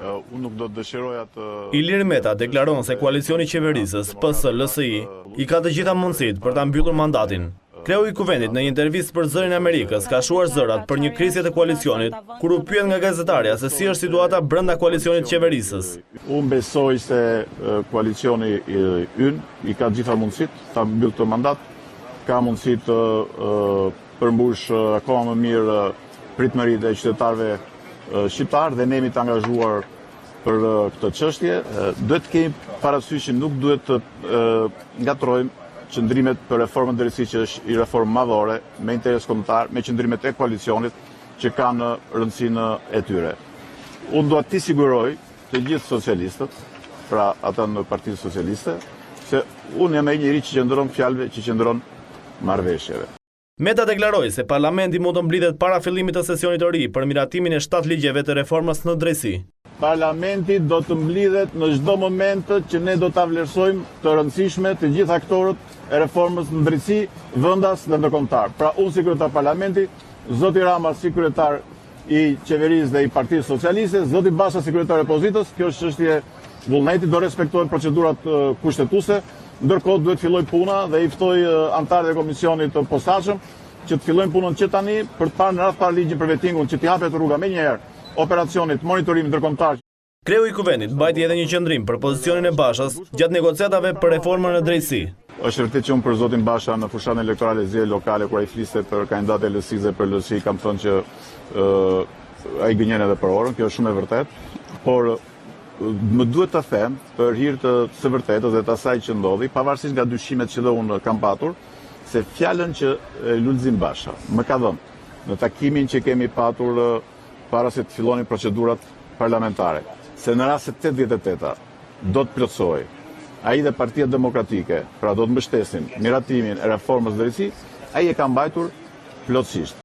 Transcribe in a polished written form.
Unë nuk do të dëshiroja të... Ilir Meta deklaron se koalicioni qeverisës, PS-LSI, i ka të gjitha mundësit për ta mbyllur mandatin. Kreu i Kuvendit në një intervistë për Zërin e Amerikës ka shuar zërat për një krisje të koalicionit, kur u pyet nga gazetarja se si është situata brenda koalicionit qeverisës. Unë besoj se koalicioni ynë i ka të gjitha mundësit ta mbyllë të mandat, ka mundësit të përmbush akoma më mirë pritëmëritë e qytetarëve shqiptar dhe ne jemi të angazhuar për këtë çështje. Duhet të kemi parasysh që nuk duhet të ngatrojmë qëndrimet për reformën drejtësi që është i reformë madhore me interes kombëtar, me qëndrimet e koalicionit që kanë rëndësinë e tyre. Unë dua t'i siguroj të gjithë socialistët, pra ata në Partinë Socialiste, se unë jam ai njeri që qëndron fjalëve, që qëndron marrëveshjeve. Meta deklaroi se parlamenti mund të mblidhet para fillimit të sesionit të ri për miratimin e 7 ligjeve të reformës në drejtësi. Parlamenti do të mblidhet në çdo moment që ne do ta vlerësojmë të rëndësishme të gjithë aktorët e reformës në drejtësi, vendas dhe ndërkombëtar. Pra unë si kryetar parlamenti, zoti Rama si kryetar i qeverisë dhe i Partisë Socialiste, zoti Basha si kryetar i opozitës, kjo është çështje vullneti, do respektohen procedurat kushtetuese. Ndërkohë duhet filloj puna dhe i ftoj antarët e komisionit të posaçëm që të fillojnë punën që tani për të parë në radhë parë ligjin për vettingun që t'i hapet rruga menjëherë operacionit monitorimit ndërkombëtar. Kreu i Kuvendit mbajti edhe një qendrim për pozicionin e Bashas gjatë negociatave për reformën në drejtësi. Është vërtet që unë për zotin Basha në fushatën elektorale zgjedhje lokale kur ai fliste për kandidatë e LSI dhe për LSI kam thënë që ai gënjen edhe për orën, kjo është shumë e vërtetë, por më duhet të them për hir të së vërtetës dhe të asaj që ndodhi, pavarësisht nga dyshimet që dhe unë kam patur, se fjalën që Lulzim Basha më ka dhënë në takimin që kemi patur para se të fillonin procedurat parlamentare, se në rast se 88-a do të plotësohej, ai dhe Partia Demokratike, pra do të mbështesin miratimin e reformës drejtësi, ai e ka mbajtur plotësisht.